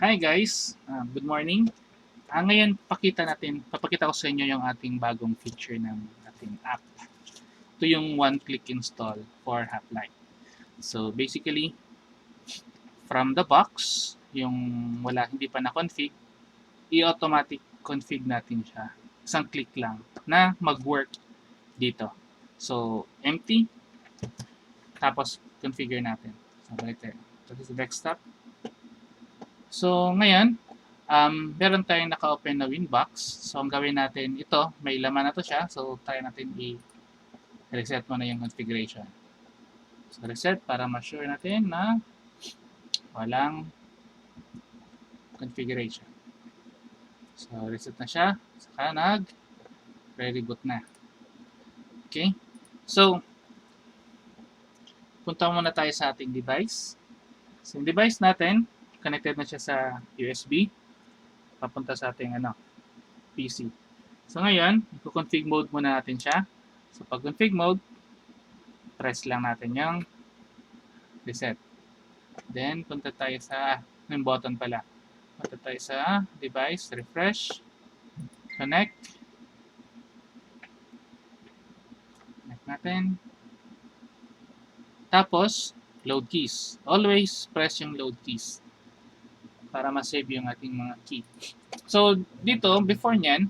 Hi guys, good morning. Ngayon papakita ko sa inyo yung ating bagong feature ng ating app. Ito yung one-click install for haplite. So basically, from the box, yung hindi pa na-config, i-automatic config natin siya. Isang click lang na mag-work dito. So empty, tapos configure natin. So balik tayo. So this is the desktop. So ngayon, meron tayong naka-open na Winbox. So, ang gawin natin ito, may laman na to siya. So, try natin i-reset muna yung configuration. So, reset para ma-sure natin na walang configuration. So, reset na siya. Saka nag-reboot na. Okay? So, punta muna tayo sa ating device. So, yung device natin, connected na siya sa USB. Papunta sa ating PC. So ngayon, i-config mode muna natin siya. So pag config mode, press lang natin yung reset. Then, punta tayo sa yung button pala. Punta tayo sa device, refresh, connect. Connect natin. Tapos, load keys. Always press yung load keys para ma-save yung ating mga key. So, dito, before nyan,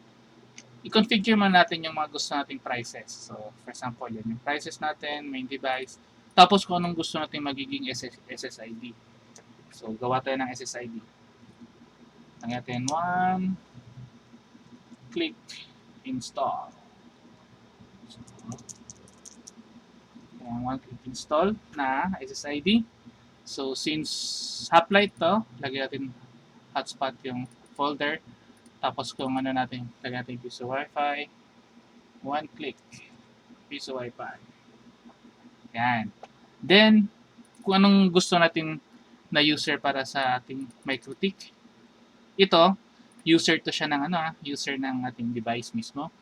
i-configure man natin yung mga gusto nating prices. So, for example, yan yung prices natin, main device. Tapos, kung anong gusto natin magiging SSID. So, gawa tayo ng SSID. Tangyan natin OneClick Install. So, yung OneClick Install na SSID. So, since haplite to, lagyan natin hotspot yung folder. Tapos kung lagyan natin piso Wi-Fi, one-click, piso Wi-Fi. Yan. Then, kung anong gusto natin na user para sa ating mikrotik, ito, user to siya ng user ng ating device mismo.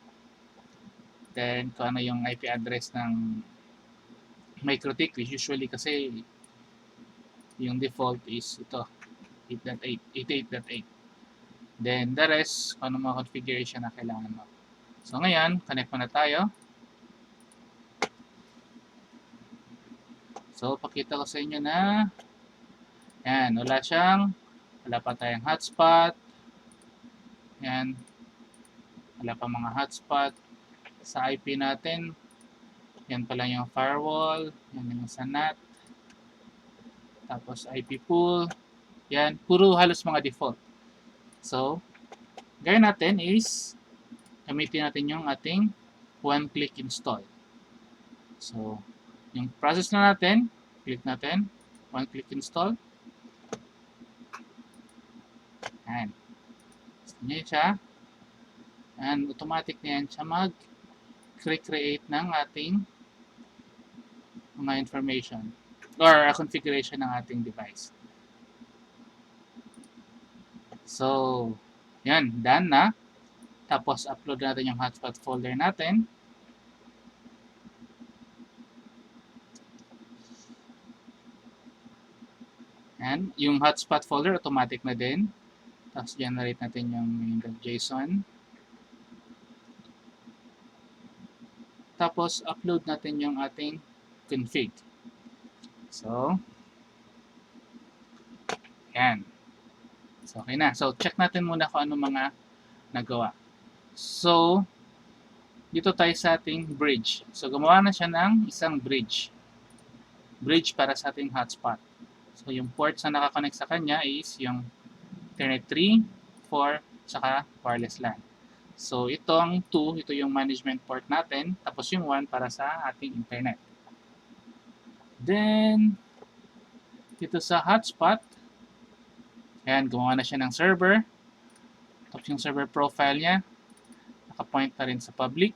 Then, kung ano yung IP address ng mikrotik, usually kasi yung default is ito, 88.8. Then, the rest, kung ano mga configuration na kailangan mo. So, ngayon, connect muna tayo. So, pakita ko sa inyo na yan, wala pa tayong hotspot. Yan, wala pa mga hotspot. Sa IP natin, yan pala yung firewall, yan yung sa NAT. Tapos IP pool, yan, puro halos mga default. So, gawin natin is, gamitin natin yung ating one-click install. So, yung process na natin, click natin, one-click install. Yan. Gusto nyo siya. And automatic na yan siya mag-create ng ating mga information or configuration ng ating device. So, yan, done na. Tapos, upload natin yung hotspot folder natin. Yan, yung hotspot folder, automatic na din. Tapos, generate natin yung main.json. Tapos, upload natin yung ating config. So, yan. So, okay na. So, check natin muna kung ano mga nagawa. So, dito tayo sa ating bridge. So, gumawa na siya ng isang bridge. Bridge para sa ating hotspot. So, yung ports na nakakonect sa kanya is yung Internet 3, 4, saka wireless LAN. So, itong 2, ito yung management port natin. Tapos yung 1 para sa ating internet. Then, dito sa hotspot, ayan, gumawa na siya ng server. Tapos yung server profile niya, nakapoint na rin sa public.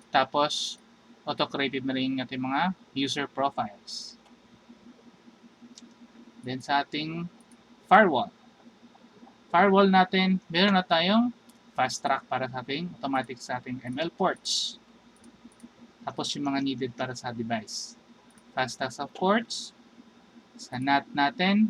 Tapos, auto-created na rin yung ating mga user profiles. Then sa ating firewall. Firewall natin, meron na tayong fasttrack para sa ating automatic sa ating ML ports. Tapos yung mga needed para sa device. Fasttrack sa ports. Sa NAT natin,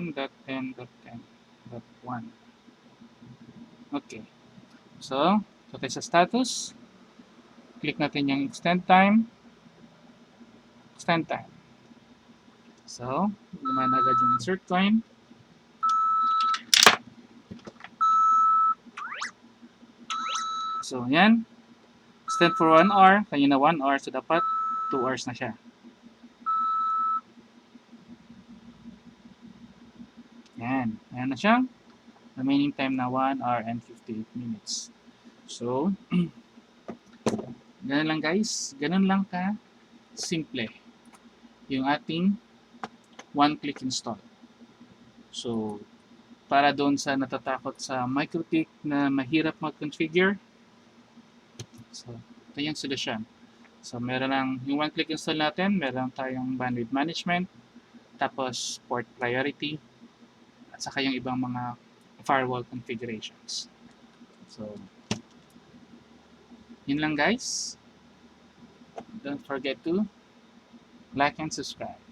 10.10.10.1. Okay. So, tayo sa status. Click natin yung extend time. Extend time. So, lumayan agad yung insert coin. So, yan. Extend for 1 hour. Kanina 1 hour. So, dapat 2 hours na siya. Yan. Ayan na siya. Remaining time na 1 hour and 58 minutes. So, ganun lang guys. Ganun lang ka simple yung ating one-click install. So, para doon sa natatakot sa mikrotik na mahirap mag-configure, so, ito yung solusyon. So, meron lang yung one-click install natin, meron tayong bandwidth management, tapos port priority, at saka yung ibang mga firewall configurations. So, yun lang guys. Don't forget to like and subscribe.